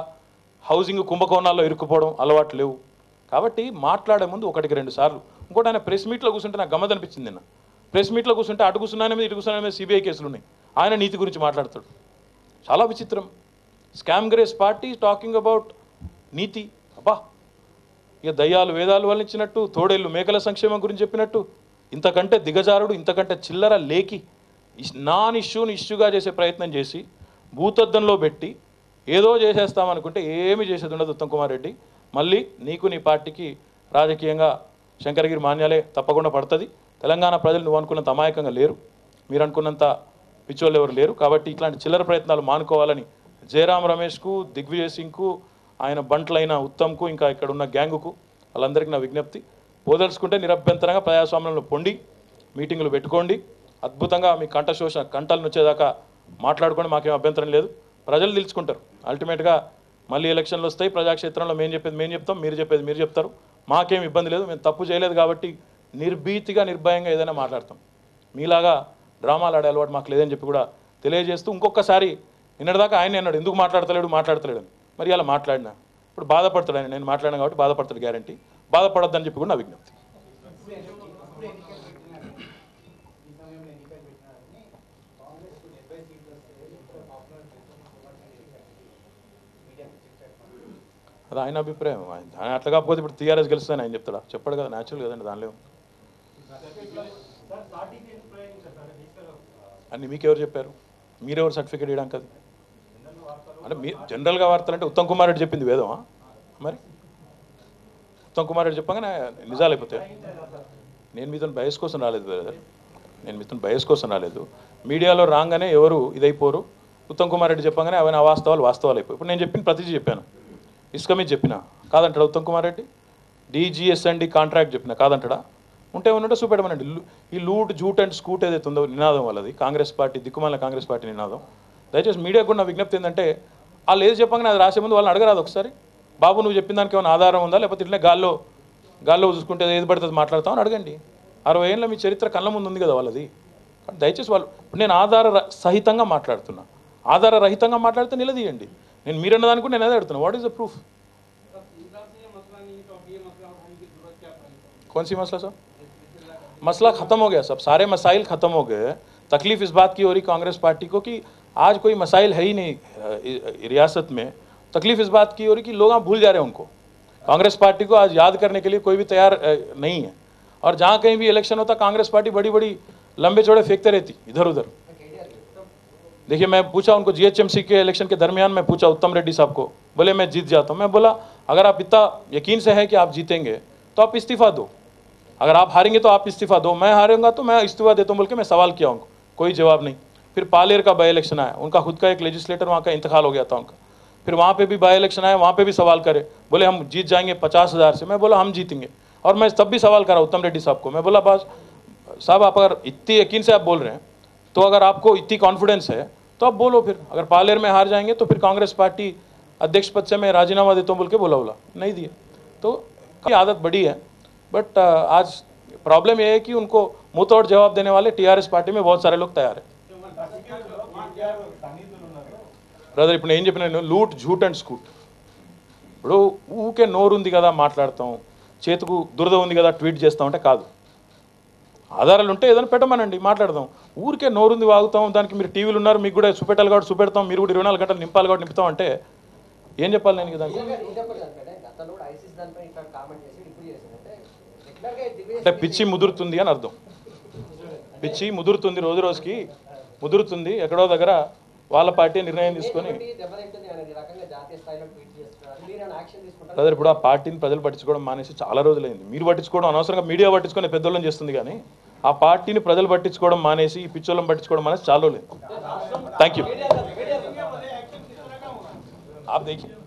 హౌసింగ్ కుంభకోణాల్లో ఇరుక్కుపోవడం అలవాటు లేవు. కాబట్టి మాట్లాడే ముందు 1-2 సార్లు. ఇంకోటి, ఆయన ప్రెస్ మీట్లో కూర్చుంటే నాకు గమ్మత్ అనిపించింది. నిన్న ప్రెస్ మీట్లో కూర్చుంటే అటు కూర్చున్నానే మీద ఇటు కూర్చున్నానే మీద సిబిఐ కేసులు ఉన్నాయి. ఆయన నీతి గురించి మాట్లాడతాడు. చాలా విచిత్రం. Scam grace party talking about నీతి. అబ్బా, ఇక దయ్యాలు వేదాలు వల్లించినట్టు, తోడేళ్ళు మేకల సంక్షేమం గురించి చెప్పినట్టు, ఇంతకంటే దిగజారుడు, ఇంతకంటే చిల్లర లేకి నాన్ ఇష్యూని ఇష్యూగా చేసే ప్రయత్నం చేసి భూతద్దంలో పెట్టి ఏదో చేసేస్తామనుకుంటే ఏమీ చేసేది ఉండదు ఉత్తమ్ కుమార్ రెడ్డి. మళ్ళీ నీకు నీ పార్టీకి రాజకీయంగా శంకరగిరి మాన్యాలే తప్పకుండా పడుతుంది. తెలంగాణ ప్రజలు నువ్వు అనుకున్నంత అమాయకంగా లేరు, మీరు అనుకున్నంత పిచ్చోళ్ళు ఎవరు లేరు. కాబట్టి ఇట్లాంటి చిల్లర ప్రయత్నాలు మానుకోవాలని జయరాం రమేష్కు, దిగ్విజయ్ సింగ్కు, ఆయన బంట్లైన ఉత్తమ్కు, ఇంకా ఇక్కడ ఉన్న గ్యాంగుకు వాళ్ళందరికీ నా విజ్ఞప్తి, పోదలుచుకుంటే నిరభ్యంతరంగా ప్రజాస్వామ్యంలో పొండి మీటింగులు పెట్టుకోండి. అద్భుతంగా మీ కంటలు వచ్చేదాకా మాట్లాడుకోండి, మాకేం అభ్యంతరం లేదు. ప్రజలు తెలుసుకుంటారు. అల్టిమేట్గా మళ్ళీ ఎలక్షన్లు వస్తాయి. ప్రజాక్షేత్రంలో మేము చెప్పేది మేము చెప్తాం, మీరు చెప్పేది మీరు చెప్తారు. మాకేం ఇబ్బంది లేదు, మేము తప్పు చేయలేదు కాబట్టి నిర్భీతిగా నిర్భయంగా ఏదైనా మాట్లాడతాం. మీలాగా డ్రామాలు ఆడే అలవాటు మాకు లేదని చెప్పి కూడా తెలియజేస్తూ, ఇంకొకసారి నిన్నటిదాకా ఆయన అన్నాడు ఎందుకు మాట్లాడతలేడు అని. మరి అలా మాట్లాడినా ఇప్పుడు బాధపడతాడు ఆయన. నేను మాట్లాడినా కాబట్టి బాధపడతాడు గ్యారంటీ. బాధపడొద్దని చెప్పి కూడా నా విజ్ఞప్తి. అది ఆయన అభిప్రాయం. ఆయన అట్లా కాకపోతే ఇప్పుడు టీఆర్ఎస్ గెలుస్తుందని ఆయన చెప్తాడా? చెప్పాడు కదా, న్యాచురల్ కదండి. దానిలో అన్ని మీకెవరు చెప్పారు? మీరెవరు సర్టిఫికేట్ ఇవ్వడానికి? అది అంటే మీ జనరల్గా వార్తలు అంటే ఉత్తమ్ కుమార్ రెడ్డి చెప్పింది వేదమా? మరి ఉత్తమ్ కుమార్ రెడ్డి చెప్పగానే నిజాలు అయిపోతాయి. నేను మీతో బయస్ కోసం రాలేదు బ్రదర్, నేను మీతో బయస్ కోసం రాలేదు. మీడియాలో రాగానే ఎవరు ఇదైపోరు. ఉత్తమ్ కుమార్ రెడ్డి చెప్పగానే అవన్నీ వాస్తవాలు అయిపోయి. ఇప్పుడు నేను చెప్పిన ప్రతిదీ చెప్పాను. ఇసుక మీద చెప్పిన కాదంటాడా ఉత్తమ్ కుమార్ రెడ్డి? DGSND కాంట్రాక్ట్ చెప్పిన కాదంటాడా? ఉంటే ఉన్నట్టు చూపెట్టమనండి. ఈ లూట్ జూట్ అండ్ స్కూట్ ఏదైతే ఉందో నినాదం వాళ్ళది, కాంగ్రెస్ పార్టీ దిక్కుమాల కాంగ్రెస్ పార్టీ నినాదం. దయచేసి మీడియాకు కూడా నా విజ్ఞప్తి ఏంటంటే, వాళ్ళు ఏది చెప్పగానే అది రాసే ముందు వాళ్ళని అడగరాదు ఒకసారి. బాబు నువ్వు చెప్పిన దానికి ఏమైనా ఆధారం ఉందా, లేకపోతే ఇట్లనే గాల్లో చూసుకుంటే ఏది పడుతుంది మాట్లాడతామని అడగండి. 60 ఏళ్ళ మీ చరిత్ర కళ్ళ ముందు ఉంది కదా వాళ్ళది. దయచేసి వాళ్ళు, ఇప్పుడు నేను ఆధార సహితంగా మాట్లాడుతున్నా, ఆధార రహితంగా మాట్లాడితే నిలదీయండి. నేను మీరన్న దానికి కూడా నేను అదే అడుగుతున్నా, వాట్ ఈస్ ద ప్రూఫ్? कौन सी मसला साहब? मसला ख़त्म हो गया सब, सारे मसाइल ख़त्म हो गए। तकलीफ़ इस बात की हो रही कांग्रेस पार्टी को कि आज कोई मसाइल है ही नहीं रियासत में। तकलीफ़ इस बात की हो रही कि लोग भूल जा रहे हैं उनको। कांग्रेस पार्टी को आज याद करने के लिए कोई भी तैयार नहीं है। और जहाँ कहीं भी इलेक्शन होता कांग्रेस पार्टी बड़ी बड़ी लंबे चौड़े फेंकते रहती इधर उधर। देखिए मैं पूछा उनको GHMC के इलेक्शन के दरमियान, मैं पूछा उत्तम रेड्डी साहब को, बोले मैं जीत जाता हूँ। मैं बोला अगर आप इतना यकीन से है कि आप जीतेंगे तो आप इस्तीफ़ा दो, अगर आप हारेंगे तो आप इस्तीफ़ा दो, मैं हारूंगा तो मैं इस्तीफ़ा देता हूँ बोल के मैं सवाल किया उनको, कोई जवाब नहीं। फिर पालेर का बाई इलेक्शन आया, उनका खुद का एक लेजिस्लेटर वहाँ का इंतकाल हो गया था उनका। फिर वहाँ पे भी बाई इलेक्शन आया, वहाँ पे भी सवाल करे, बोले हम जीत जाएंगे 50,000 से। मैं बोला हम जीतेंगे। और मैं तब भी सवाल करा उत्तम रेड्डी साहब को, मैं बोला बस साहब आप अगर इतनी यकीन से आप बोल रहे हैं तो अगर आपको इतनी कॉन्फिडेंस है तो आप बोलो, फिर अगर पालेर में हार जाएंगे तो फिर कांग्रेस पार्टी अध्यक्ष पद से मैं राजीनामा देता हूँ बोल के बोला नहीं दिए। तो आदत बड़ी है, बट आज प्रॉब्लम ये है कि उनको मुंह तोड़ जवाब देने वाले TRS पार्टी में बहुत सारे लोग तैयार है। బ్రదర్ ఇప్పుడు ఏం చెప్పిన నేను, లూట్ జూట్ అండ్ స్కూట్. ఇప్పుడు ఊకే నోరు ఉంది కదా మాట్లాడతాం, చేతుకు దురద ఉంది కదా ట్వీట్ చేస్తాం అంటే కాదు. ఆధారాలు ఉంటే ఏదైనా పెట్టమనండి, మాట్లాడదాం. ఊరికే నోరుంది వాగుతాం, దానికి మీరు టీవీలు ఉన్నారు, మీకు కూడా చూపెట్టాలి కాబట్టి చూపెడతాం, మీరు కూడా 24 గంటలు నింపాలి కాబట్టి నింపుతాం అంటే ఏం చెప్పాలి నేను కదా? అంటే పిచ్చి ముదురుతుంది అని అర్థం. పిచ్చి ముదురుతుంది, రోజు రోజుకి ముదురుతుంది. ఎక్కడో దగ్గర వాళ్ళ పార్టీ నిర్ణయం తీసుకొని బ్రదర్ ఇప్పుడు ఆ పార్టీని ప్రజలు పట్టించుకోవడం మానేసి చాలా రోజులైంది. మీరు పట్టించుకోవడం అనవసరంగా మీడియా పట్టించుకొని పెద్దోళ్ళని చేస్తుంది, కానీ ఆ పార్టీని ప్రజలు పట్టించుకోవడం మానేసి ఈ పిచ్చోళ్ళని పట్టించుకోవడం మానేసి చాలా రోజులైంది. Thank you. आप देखिए